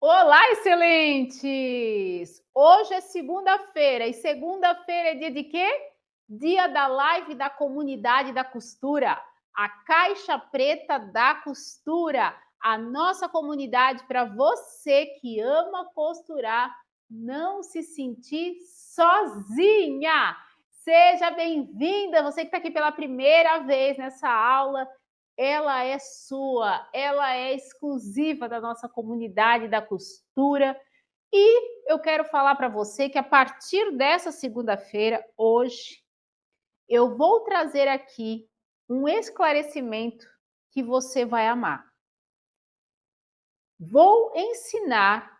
Olá, excelentes! Hoje é segunda-feira e segunda-feira é dia de quê? Dia da live da comunidade da costura, a caixa preta da costura, a nossa comunidade para você que ama costurar não se sentir sozinha. Seja bem-vinda, você que está aqui pela primeira vez nessa aula. Ela é sua, ela é exclusiva da nossa comunidade da costura. E eu quero falar para você que a partir dessa segunda-feira, hoje, eu vou trazer aqui um esclarecimento que você vai amar. Vou ensinar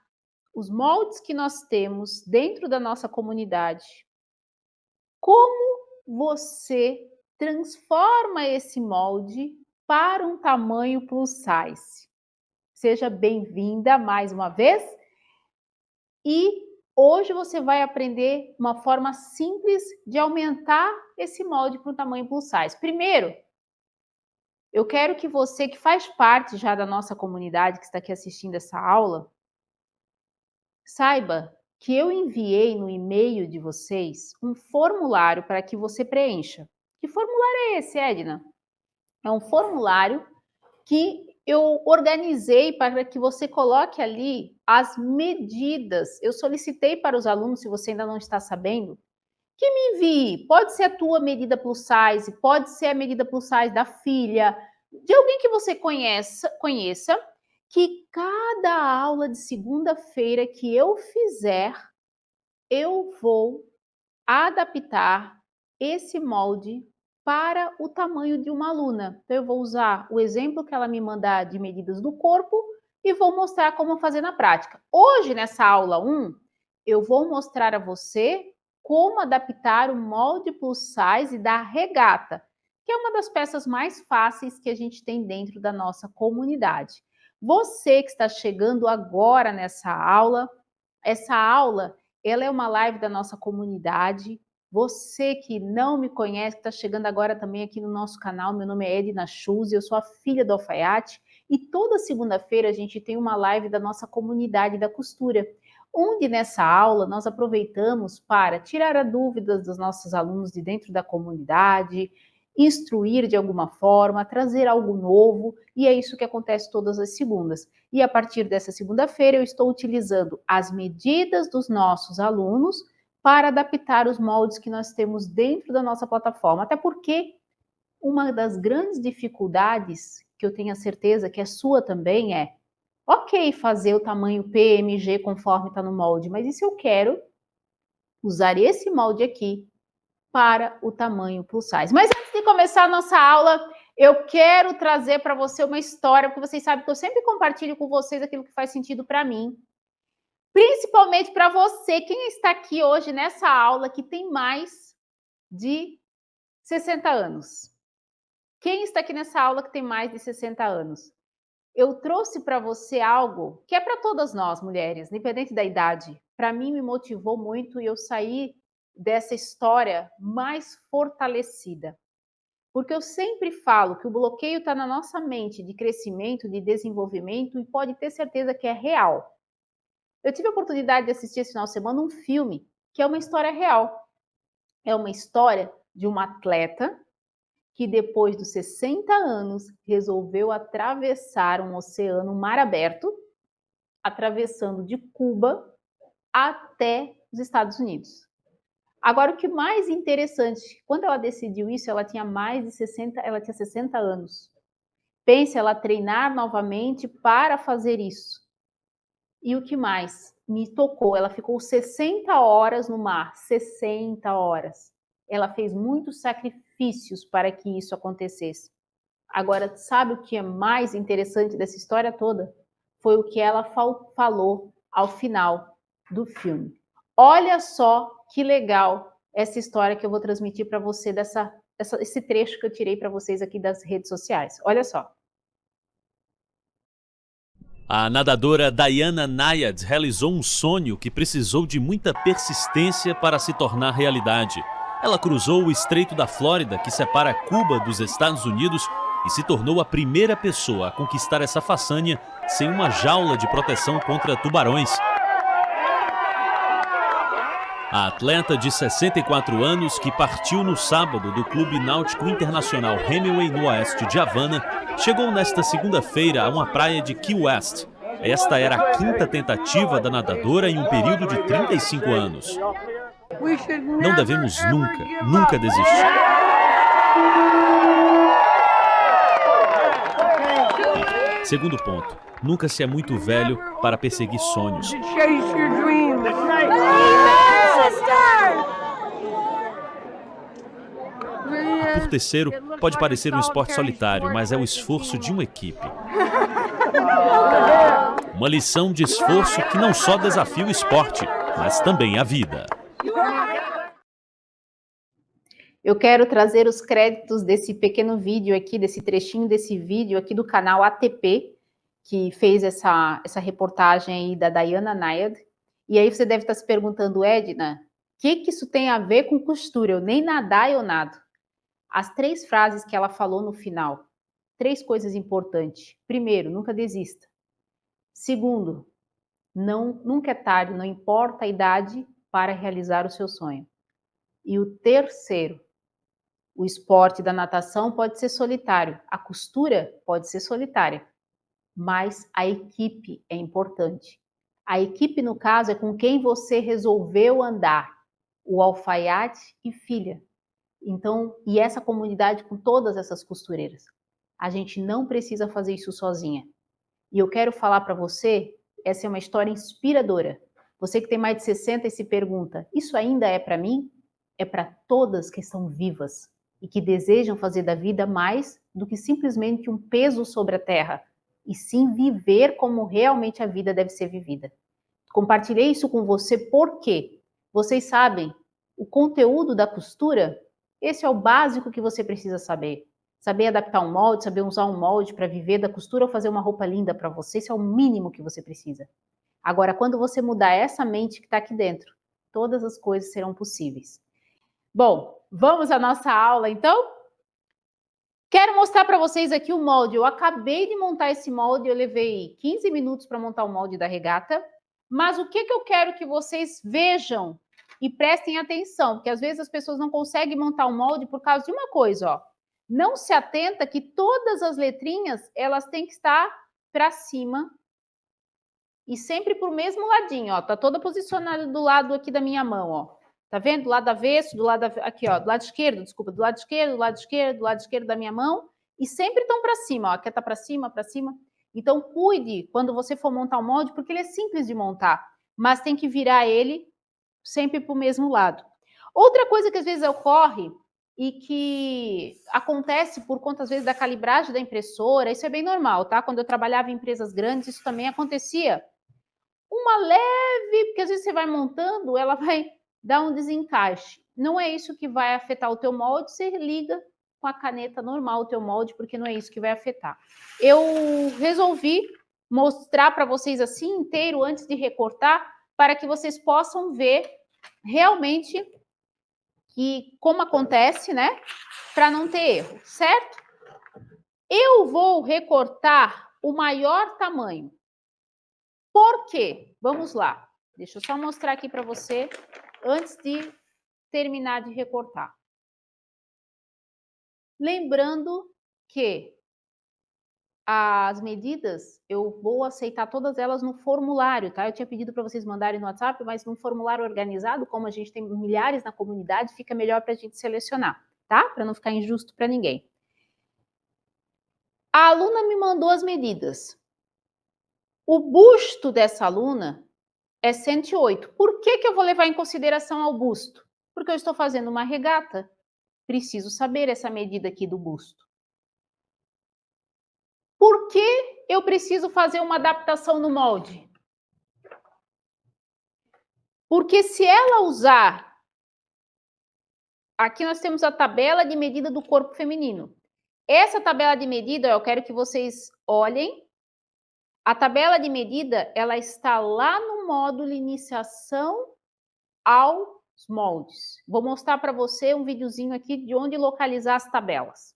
os moldes que nós temos dentro da nossa comunidade, como você transforma esse molde para um tamanho plus size. Seja bem-vinda mais uma vez. E hoje você vai aprender uma forma simples de aumentar esse molde para o tamanho plus size. Primeiro, eu quero que você que faz parte já da nossa comunidade, que está aqui assistindo essa aula, saiba que eu enviei no e-mail de vocês um formulário para que você preencha. Que formulário é esse, Edna? É um formulário que eu organizei para que você coloque ali as medidas. Eu solicitei para os alunos, se você ainda não está sabendo, que me envie. Pode ser a tua medida plus size, pode ser a medida plus size da filha, de alguém que você conheça, que cada aula de segunda-feira que eu fizer, eu vou adaptar esse molde para o tamanho de uma aluna. Então, eu vou usar o exemplo que ela me mandar de medidas do corpo e vou mostrar como fazer na prática. Hoje, nessa aula 1, eu vou mostrar a você como adaptar o molde plus size da regata, que é uma das peças mais fáceis que a gente tem dentro da nossa comunidade. Você que está chegando agora nessa aula, essa aula ela é uma live da nossa comunidade. Você que não me conhece, que está chegando agora também aqui no nosso canal, meu nome é Edna Schulze, eu sou a filha do alfaiate e toda segunda-feira a gente tem uma live da nossa comunidade da costura, onde nessa aula nós aproveitamos para tirar as dúvidas dos nossos alunos de dentro da comunidade, instruir de alguma forma, trazer algo novo, e é isso que acontece todas as segundas. E a partir dessa segunda-feira eu estou utilizando as medidas dos nossos alunos para adaptar os moldes que nós temos dentro da nossa plataforma, até porque uma das grandes dificuldades, que eu tenho a certeza que é sua também, é ok fazer o tamanho PMG conforme está no molde, mas e se eu quero usar esse molde aqui para o tamanho plus size? Mas antes de começar a nossa aula, eu quero trazer para você uma história, porque vocês sabem que eu sempre compartilho com vocês aquilo que faz sentido para mim. Principalmente para você, quem está aqui hoje nessa aula que tem mais de 60 anos. Quem está aqui nessa aula que tem mais de 60 anos? Eu trouxe para você algo que é para todas nós, mulheres, independente da idade. Para mim, me motivou muito e eu saí dessa história mais fortalecida. Porque eu sempre falo que o bloqueio está na nossa mente de crescimento, de desenvolvimento e pode ter certeza que é real. Eu tive a oportunidade de assistir esse final de semana um filme que é uma história real. É uma história de uma atleta que depois dos 60 anos resolveu atravessar um oceano, um mar aberto, atravessando de Cuba até os Estados Unidos. Agora, o que mais interessante, quando ela decidiu isso, ela tinha mais de 60, ela tinha 60 anos. Pense ela treinar novamente para fazer isso. E o que mais me tocou? Ela ficou 60 horas no mar, 60 horas. Ela fez muitos sacrifícios para que isso acontecesse. Agora, sabe o que é mais interessante dessa história toda? Foi o que ela falou ao final do filme. Olha só que legal essa história que eu vou transmitir para você, esse trecho que eu tirei para vocês aqui das redes sociais. Olha só. A nadadora Diana Nayad realizou um sonho que precisou de muita persistência para se tornar realidade. Ela cruzou o Estreito da Flórida, que separa Cuba dos Estados Unidos, e se tornou a primeira pessoa a conquistar essa façanha sem uma jaula de proteção contra tubarões. A atleta de 64 anos, que partiu no sábado do Clube Náutico Internacional Hemingway, no oeste de Havana, chegou nesta segunda-feira a uma praia de Key West. Esta era a quinta tentativa da nadadora em um período de 35 anos. Não devemos nunca desistir. Segundo ponto, nunca se é muito velho para perseguir sonhos. E por terceiro, pode parecer um esporte solitário, mas é o esforço de uma equipe. Uma lição de esforço que não só desafia o esporte, mas também a vida. Eu quero trazer os créditos desse pequeno vídeo aqui, desse trechinho desse vídeo aqui do canal ATP, que fez essa reportagem aí da Diana Nayad. E aí você deve estar se perguntando, Edna, o que isso tem a ver com costura? Eu nem nadar eu nado. As 3 frases que ela falou no final, 3 coisas importantes. Primeiro, nunca desista. Segundo, nunca é tarde, não importa a idade para realizar o seu sonho. E o terceiro, o esporte da natação pode ser solitário, a costura pode ser solitária, mas a equipe é importante. A equipe, no caso, é com quem você resolveu andar, o alfaiate e filha. Então, e essa comunidade com todas essas costureiras. A gente não precisa fazer isso sozinha. E eu quero falar para você, essa é uma história inspiradora. Você que tem mais de 60 e se pergunta, isso ainda é para mim? É para todas que estão vivas e que desejam fazer da vida mais do que simplesmente um peso sobre a terra, e sim viver como realmente a vida deve ser vivida. Compartilhei isso com você porque vocês sabem, o conteúdo da costura, esse é o básico que você precisa saber. Saber adaptar um molde, saber usar um molde para viver da costura ou fazer uma roupa linda para você, isso é o mínimo que você precisa. Agora, quando você mudar essa mente que está aqui dentro, todas as coisas serão possíveis. Bom, vamos à nossa aula então? Quero mostrar para vocês aqui o molde. Eu acabei de montar esse molde, eu levei 15 minutos para montar o molde da regata. Mas o que eu quero que vocês vejam e prestem atenção, porque às vezes as pessoas não conseguem montar o molde por causa de uma coisa, ó. Não se atenta que todas as letrinhas, elas têm que estar para cima e sempre pro mesmo ladinho, ó. Tá toda posicionada do lado aqui da minha mão, ó. Tá vendo? Do lado avesso, do lado aqui, ó, do lado esquerdo, desculpa, do lado esquerdo, do lado esquerdo, do lado esquerdo da minha mão, e sempre estão para cima, ó. Aqui tá para cima, para cima. Então cuide quando você for montar o molde, porque ele é simples de montar, mas tem que virar ele sempre pro mesmo lado. Outra coisa que às vezes ocorre e que acontece por conta às vezes da calibragem da impressora, isso é bem normal, tá? Quando eu trabalhava em empresas grandes, isso também acontecia. Uma leve, porque às vezes você vai montando, ela vai dar um desencaixe. Não é isso que vai afetar o teu molde, você liga com a caneta normal o teu molde, porque não é isso que vai afetar. Eu resolvi mostrar para vocês assim inteiro antes de recortar, para que vocês possam ver realmente que como acontece, né? Para não ter erro, certo? Eu vou recortar o maior tamanho. Por quê? Vamos lá. Deixa eu só mostrar aqui para você antes de terminar de recortar. Lembrando que as medidas, eu vou aceitar todas elas no formulário, tá? Eu tinha pedido para vocês mandarem no WhatsApp, mas num formulário organizado, como a gente tem milhares na comunidade, fica melhor para a gente selecionar, tá? Para não ficar injusto para ninguém. A aluna me mandou as medidas. O busto dessa aluna é 108. Por que eu vou levar em consideração ao busto? Porque eu estou fazendo uma regata. Preciso saber essa medida aqui do busto. Por que eu preciso fazer uma adaptação no molde? Porque se ela usar... Aqui nós temos a tabela de medida do corpo feminino. Essa tabela de medida, eu quero que vocês olhem. A tabela de medida, ela está lá no módulo Iniciação aos Moldes. Vou mostrar para você um videozinho aqui de onde localizar as tabelas.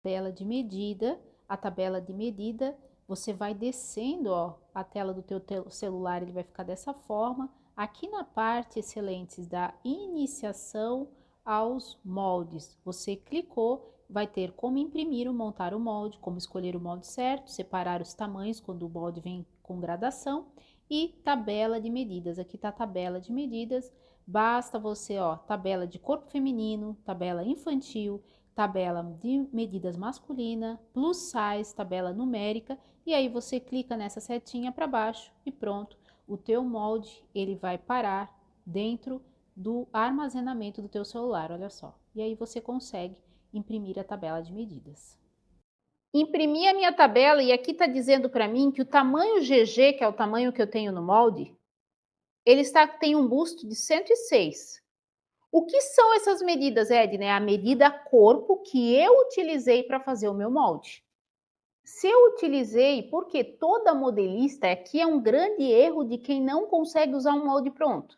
tabela de medida. A tabela de medida, você vai descendo, ó, a tela do teu celular, ele vai ficar dessa forma. Aqui na parte excelentes da iniciação aos moldes, você clicou, vai ter como imprimir ou montar o molde, como escolher o molde certo, separar os tamanhos quando o molde vem com gradação e tabela de medidas. Aqui tá a tabela de medidas, basta você, ó, tabela de corpo feminino, tabela infantil, tabela de medidas masculina, plus size, tabela numérica, e aí você clica nessa setinha para baixo e pronto, o teu molde ele vai parar dentro do armazenamento do teu celular, olha só. E aí você consegue imprimir a tabela de medidas. Imprimi a minha tabela e aqui está dizendo para mim que o tamanho GG, que é o tamanho que eu tenho no molde, ele tem um busto de 106. O que são essas medidas, Edna? É a medida corpo que eu utilizei para fazer o meu molde. Se eu utilizei, porque toda modelista, aqui é um grande erro de quem não consegue usar um molde pronto.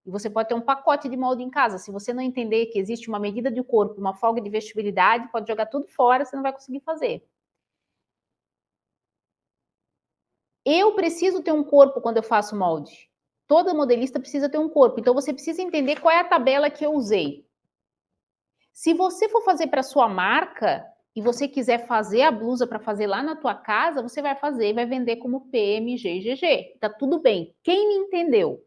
E você pode ter um pacote de molde em casa. Se você não entender que existe uma medida de corpo, uma folga de vestibilidade, pode jogar tudo fora, você não vai conseguir fazer. Eu preciso ter um corpo quando eu faço molde. Toda modelista precisa ter um corpo. Então você precisa entender qual é a tabela que eu usei. Se você for fazer para sua marca e você quiser fazer a blusa para fazer lá na tua casa, você vai fazer e vai vender como PMGGG. Tá tudo bem. Quem me entendeu?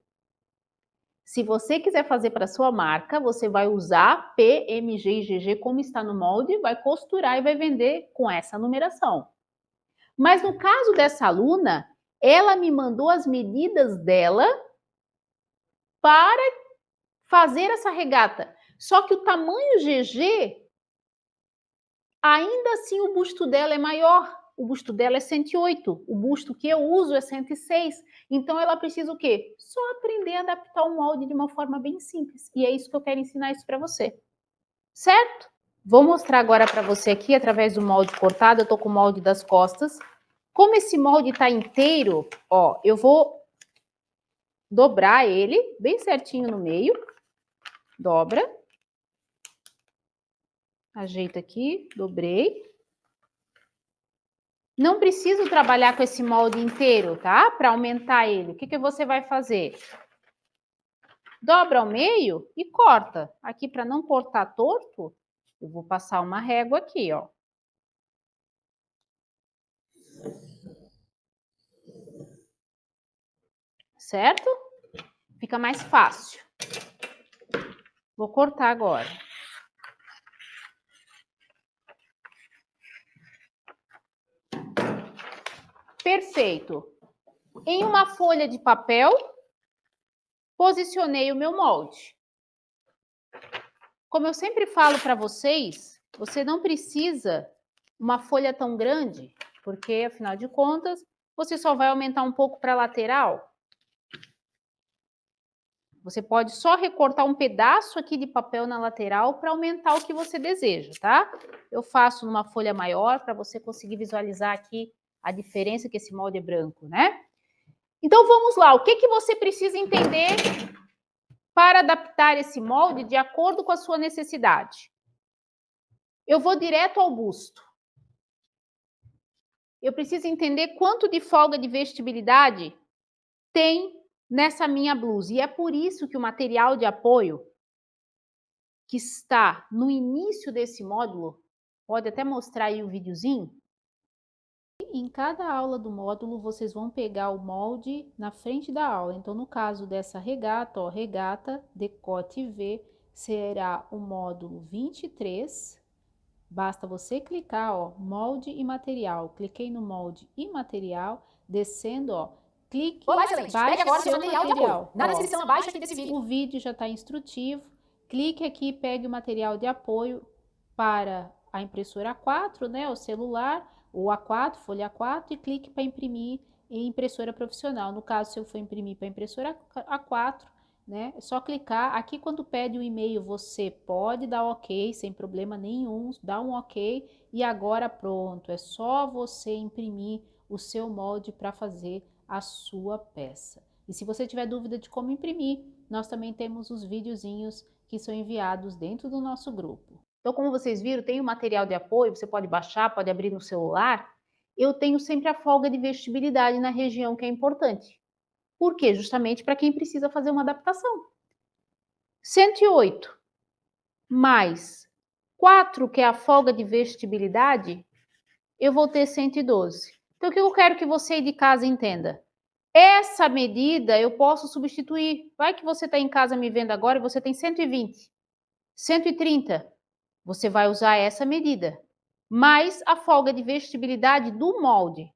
Se você quiser fazer para sua marca, você vai usar PMGGG como está no molde, vai costurar e vai vender com essa numeração. Mas no caso dessa aluna, ela me mandou as medidas dela para fazer essa regata. Só que o tamanho GG, ainda assim o busto dela é maior. O busto dela é 108, o busto que eu uso é 106. Então ela precisa o quê? Só aprender a adaptar o molde de uma forma bem simples. E é isso que eu quero ensinar isso para você. Certo? Vou mostrar agora para você aqui, através do molde cortado, eu tô com o molde das costas. Como esse molde tá inteiro, ó, eu vou dobrar ele bem certinho no meio. Dobra. Ajeita aqui, dobrei. Não preciso trabalhar com esse molde inteiro, tá? Para aumentar ele. O que você vai fazer? Dobra ao meio e corta. Aqui, para não cortar torto, eu vou passar uma régua aqui, ó. Certo? Fica mais fácil. Vou cortar agora. Perfeito. Em uma folha de papel, posicionei o meu molde. Como eu sempre falo para vocês, você não precisa uma folha tão grande, porque afinal de contas, você só vai aumentar um pouco para a lateral. Você pode só recortar um pedaço aqui de papel na lateral para aumentar o que você deseja, tá? Eu faço numa folha maior para você conseguir visualizar aqui a diferença que esse molde é branco, né? Então vamos lá, o que você precisa entender para adaptar esse molde de acordo com a sua necessidade? Eu vou direto ao busto. Eu preciso entender quanto de folga de vestibilidade tem nessa minha blusa. E é por isso que o material de apoio que está no início desse módulo, pode até mostrar aí o videozinho. Em cada aula do módulo, vocês vão pegar o molde na frente da aula. Então, no caso dessa regata, ó, regata decote V, será o módulo 23. Basta você clicar, ó, molde e material. Cliquei no molde e material, descendo, ó, clique, Olá, excelente. Pegue agora seu material de apoio. Na descrição abaixo aqui desse vídeo. O vídeo já está instrutivo. Clique aqui e pegue o material de apoio para a impressora A4, né, o celular, ou A4, folha A4, e clique para imprimir em impressora profissional. No caso, se eu for imprimir para impressora A4, né, é só clicar. Aqui, quando pede o e-mail, você pode dar OK, sem problema nenhum, dá um OK, e agora pronto, é só você imprimir o seu molde para fazer a sua peça. E se você tiver dúvida de como imprimir, nós também temos os videozinhos que são enviados dentro do nosso grupo. Então, como vocês viram, tem o material de apoio, você pode baixar, pode abrir no celular. Eu tenho sempre a folga de vestibilidade na região, que é importante. Por quê? Justamente para quem precisa fazer uma adaptação. 108 mais 4, que é a folga de vestibilidade, eu vou ter 112. Então, o que eu quero que você aí de casa entenda? Essa medida eu posso substituir. Vai que você está em casa me vendo agora e você tem 120, 130. Você vai usar essa medida, mais a folga de vestibilidade do molde,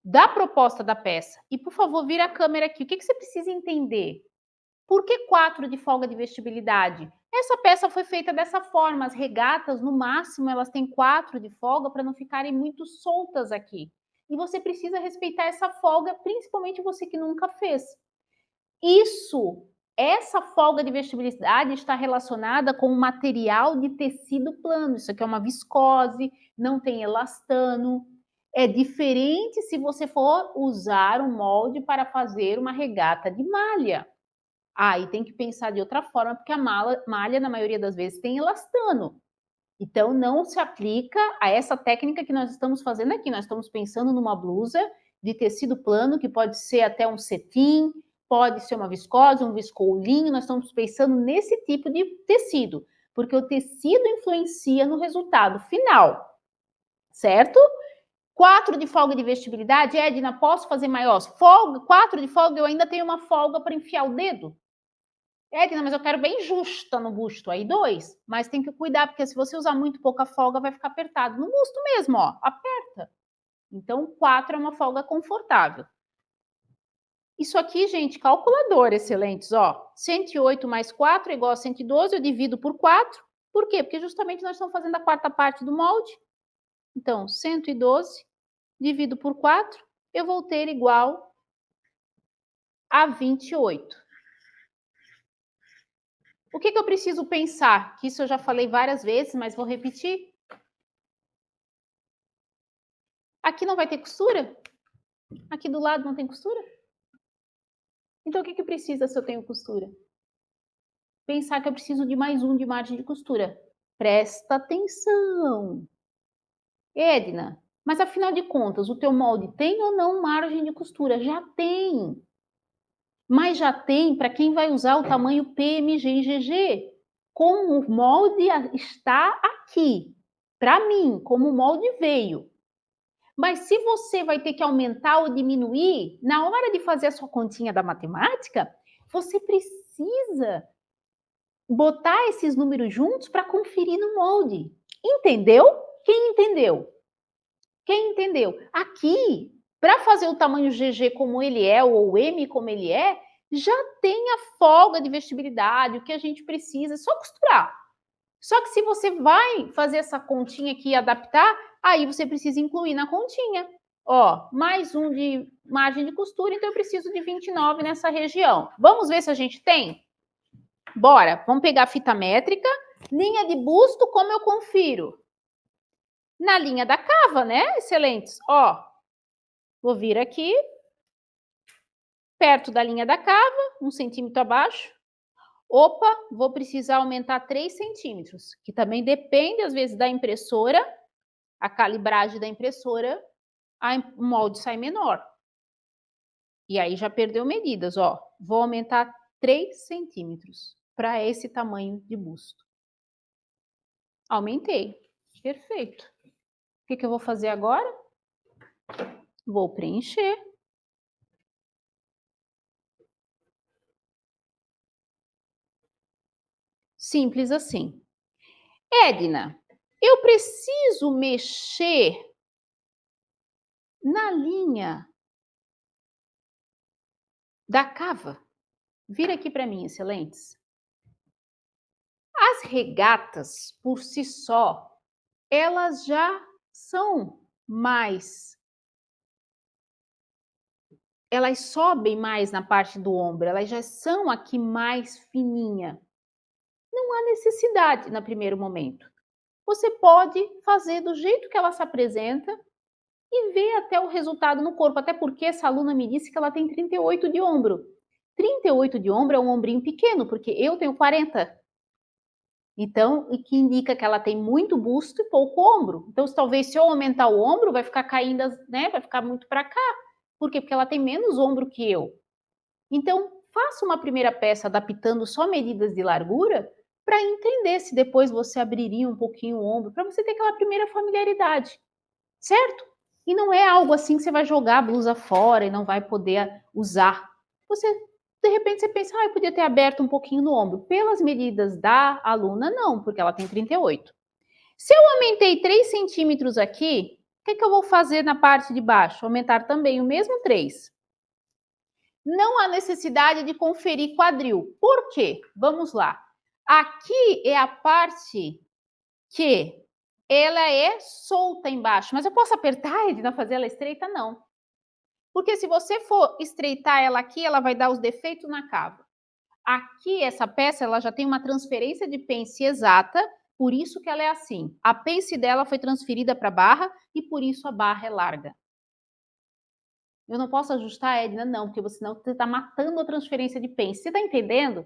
da proposta da peça. E, por favor, vira a câmera aqui. O que você precisa entender? Por que 4 de folga de vestibilidade? Essa peça foi feita dessa forma. As regatas, no máximo, elas têm 4 de folga para não ficarem muito soltas aqui. E você precisa respeitar essa folga, principalmente você que nunca fez. Essa folga de vestibilidade está relacionada com o material de tecido plano. Isso aqui é uma viscose, não tem elastano. É diferente se você for usar um molde para fazer uma regata de malha. Aí tem que pensar de outra forma, porque a malha, na maioria das vezes, tem elastano. Então, não se aplica a essa técnica que nós estamos fazendo aqui. Nós estamos pensando numa blusa de tecido plano, que pode ser até um cetim, pode ser uma viscose, um viscolinho. Nós estamos pensando nesse tipo de tecido, porque o tecido influencia no resultado final, certo? 4 de folga de vestibilidade, Edna, posso fazer maior? 4 de folga, eu ainda tenho uma folga para enfiar o dedo. Edna, mas eu quero bem justa no busto. Aí 2, mas tem que cuidar, porque se você usar muito pouca folga, vai ficar apertado. No busto mesmo, ó, aperta. Então, 4 é uma folga confortável. Isso aqui, gente, calculador, excelentes, ó. 108 mais 4 é igual a 112, eu divido por 4. Por quê? Porque justamente nós estamos fazendo a quarta parte do molde. Então, 112 divido por 4, eu vou ter igual a 28. O que eu preciso pensar? Que isso eu já falei várias vezes, mas vou repetir. Aqui não vai ter costura? Aqui do lado não tem costura? Então, o que precisa se eu tenho costura? Pensar que eu preciso de mais um de margem de costura. Presta atenção. Edna, mas afinal de contas, o teu molde tem ou não margem de costura? Já tem. Mas já tem para quem vai usar o tamanho PMG e GG. Como o molde está aqui, para mim, como o molde veio. Mas se você vai ter que aumentar ou diminuir, na hora de fazer a sua continha da matemática, você precisa botar esses números juntos para conferir no molde. Entendeu? Quem entendeu? Quem entendeu? Aqui, para fazer o tamanho GG como ele é, ou M como ele é, já tem a folga de vestibilidade, o que a gente precisa, é só costurar. Só que se você vai fazer essa continha aqui e adaptar, aí você precisa incluir na continha. Ó, mais um de margem de costura, então eu preciso de 29 nessa região. Vamos ver se a gente tem? Bora, vamos pegar a fita métrica, linha de busto, como eu confiro? Na linha da cava, né? Excelentes. Ó, vou vir aqui, perto da linha da cava, 1 centímetro abaixo. Opa, vou precisar aumentar 3 centímetros, que também depende, às vezes, da impressora, a calibragem da impressora, o molde sai menor. E aí já perdeu medidas, ó. Vou aumentar 3 centímetros para esse tamanho de busto. Aumentei. Perfeito. O que eu vou fazer agora? Vou preencher. Simples assim. Edna, eu preciso mexer na linha da cava. Vira aqui para mim, excelentes. As regatas, por si só, elas já são mais... Elas sobem mais na parte do ombro, elas já são aqui mais fininha. Não há necessidade no primeiro momento. Você pode fazer do jeito que ela se apresenta e ver até o resultado no corpo, até porque essa aluna me disse que ela tem 38 de ombro. 38 de ombro é um ombrinho pequeno, porque eu tenho 40. Então, e que indica que ela tem muito busto e pouco ombro. Então, talvez se eu aumentar o ombro, vai ficar caindo, né? Vai ficar muito para cá. Por quê? Porque ela tem menos ombro que eu. Então, faça uma primeira peça adaptando só medidas de largura para entender se depois você abriria um pouquinho o ombro, para você ter aquela primeira familiaridade, certo? E não é algo assim que você vai jogar a blusa fora e não vai poder usar. Você, de repente, você pensa, eu podia ter aberto um pouquinho no ombro. Pelas medidas da aluna, não, porque ela tem 38. Se eu aumentei 3 centímetros aqui, o que eu vou fazer na parte de baixo? Aumentar também o mesmo 3. Não há necessidade de conferir quadril. Por quê? Vamos lá. Aqui é a parte que ela é solta embaixo. Mas eu posso apertar, Edna, fazer ela estreita? Não. Porque se você for estreitar ela aqui, ela vai dar os defeitos na cava. Aqui, essa peça, ela já tem uma transferência de pence exata, por isso que ela é assim. A pence dela foi transferida para a barra e por isso a barra é larga. Eu não posso ajustar, Edna? Não, porque senão você está matando a transferência de pence. Você está entendendo?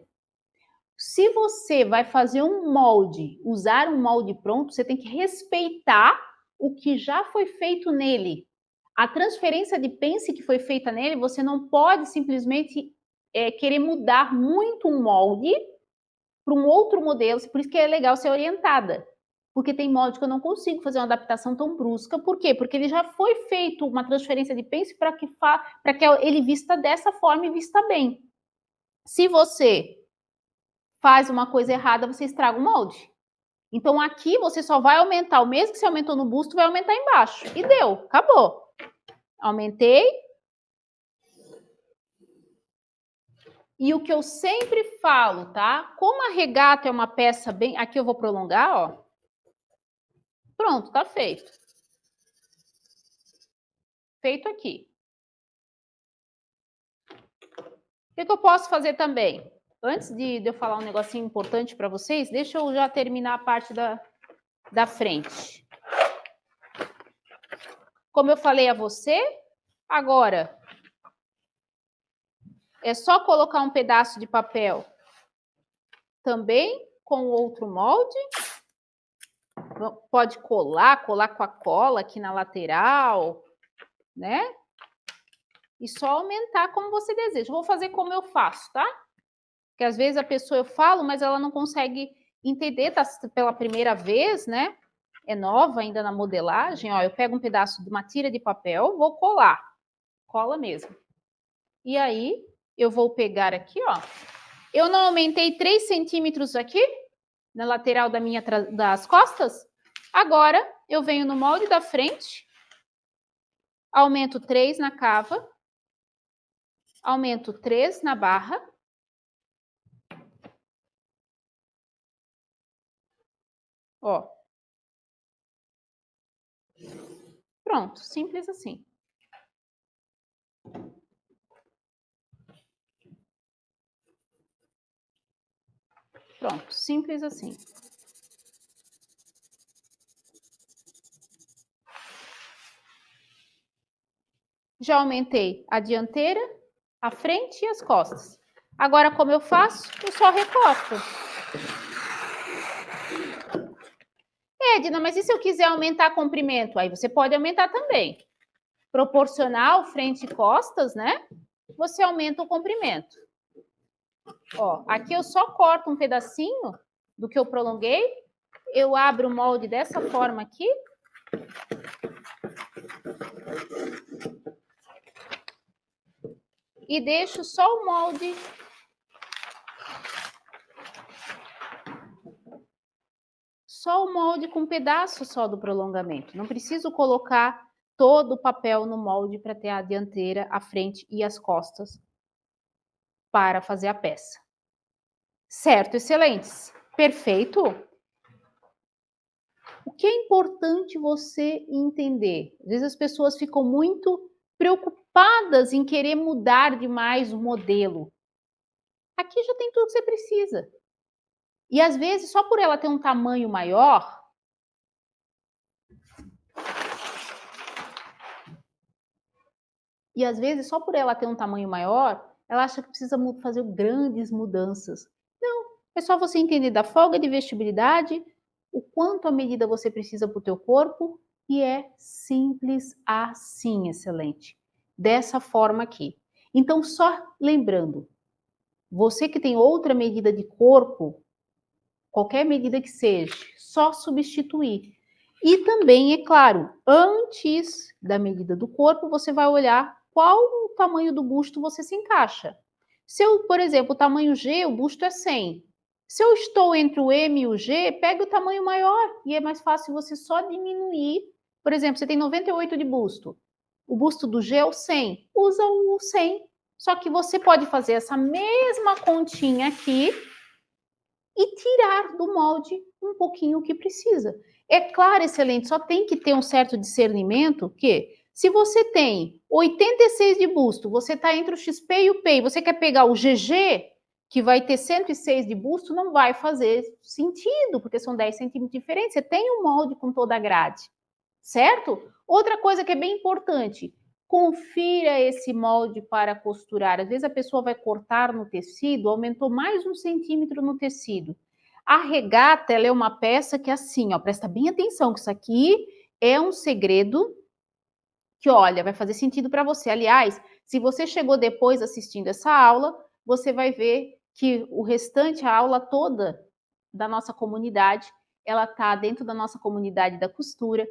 Se você vai fazer um molde, usar um molde pronto, você tem que respeitar o que já foi feito nele. A transferência de pence que foi feita nele, você não pode simplesmente querer mudar muito um molde para um outro modelo. Por isso que é legal ser orientada. Porque tem molde que eu não consigo fazer uma adaptação tão brusca. Por quê? Porque ele já foi feito uma transferência de pence para que ele vista dessa forma e vista bem. Se você faz uma coisa errada, você estraga o molde. Então aqui você só vai aumentar, o mesmo que você aumentou no busto, vai aumentar embaixo. E deu, acabou. Aumentei. E o que eu sempre falo, tá? Como a regata é uma peça bem... Aqui eu vou prolongar, ó. Pronto, tá feito. Feito aqui. O que eu posso fazer também? Antes de eu falar um negocinho importante para vocês, deixa eu já terminar a parte da frente. Como eu falei a você, agora é só colocar um pedaço de papel também com outro molde. Pode colar com a cola aqui na lateral, né? E só aumentar como você deseja. Vou fazer como eu faço, tá? Porque às vezes a pessoa eu falo, mas ela não consegue entender, tá pela primeira vez, né? É nova ainda na modelagem, ó. Eu pego um pedaço de uma tira de papel, vou colar. Cola mesmo. E aí, eu vou pegar aqui, ó. Eu não aumentei 3 centímetros aqui, na lateral das costas? Agora, eu venho no molde da frente, aumento 3 na cava, aumento 3 na barra. Ó. Pronto, simples assim. Pronto, simples assim. Já aumentei a dianteira, a frente e as costas. Agora, como eu faço? Eu só recorto. Edna, mas e se eu quiser aumentar comprimento? Aí você pode aumentar também. Proporcional, frente e costas, né? Você aumenta o comprimento. Ó, aqui eu só corto um pedacinho do que eu prolonguei. Eu abro o molde dessa forma aqui. E deixo só o molde com um pedaço só do prolongamento. Não preciso colocar todo o papel no molde para ter a dianteira, a frente e as costas para fazer a peça. Certo, excelentes. Perfeito. O que é importante você entender? Às vezes as pessoas ficam muito preocupadas em querer mudar demais o modelo. Aqui já tem tudo que você precisa. E às vezes, só por ela ter um tamanho maior, ela acha que precisa fazer grandes mudanças. Não, É só você entender da folga de vestibilidade, o quanto a medida você precisa para o teu corpo, e é simples assim, excelente. Dessa forma aqui. Então, só lembrando, você que tem outra medida de corpo, qualquer medida que seja, só substituir. E também, é claro, antes da medida do corpo, você vai olhar qual o tamanho do busto você se encaixa. Se eu, por exemplo, o tamanho G, o busto é 100. Se eu estou entre o M e o G, pega o tamanho maior e é mais fácil você só diminuir. Por exemplo, você tem 98 de busto. O busto do G é o 100. Usa o 100. Só que você pode fazer essa mesma continha aqui e tirar do molde um pouquinho o que precisa. É claro, excelente, só tem que ter um certo discernimento que, se você tem 86 de busto, você está entre o XP e o P, e você quer pegar o GG, que vai ter 106 de busto, não vai fazer sentido, porque são 10 centímetros diferentes, você tem um molde com toda a grade, certo? Outra coisa que é bem importante, confira esse molde para costurar. Às vezes a pessoa vai cortar no tecido, aumentou mais 1 centímetro no tecido. A regata, ela é uma peça que é assim, ó, presta bem atenção, que isso aqui é um segredo que, olha, vai fazer sentido para você. Aliás, se você chegou depois assistindo essa aula, você vai ver que o restante, a aula toda da nossa comunidade, ela tá dentro da nossa comunidade da costura.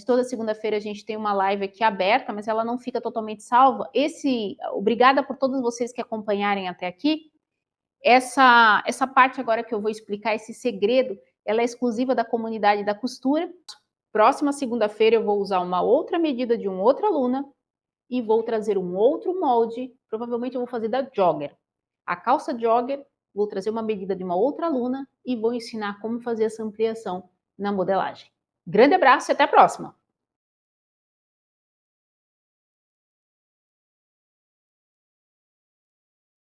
Toda segunda-feira a gente tem uma live aqui aberta, mas ela não fica totalmente salva. Obrigada por todos vocês que acompanharem até aqui. Essa parte agora que eu vou explicar, esse segredo, ela é exclusiva da comunidade da costura. Próxima segunda-feira eu vou usar uma outra medida de uma outra aluna e vou trazer um outro molde. Provavelmente eu vou fazer da jogger. A calça jogger, vou trazer uma medida de uma outra aluna e vou ensinar como fazer essa ampliação na modelagem. Grande abraço e até a próxima!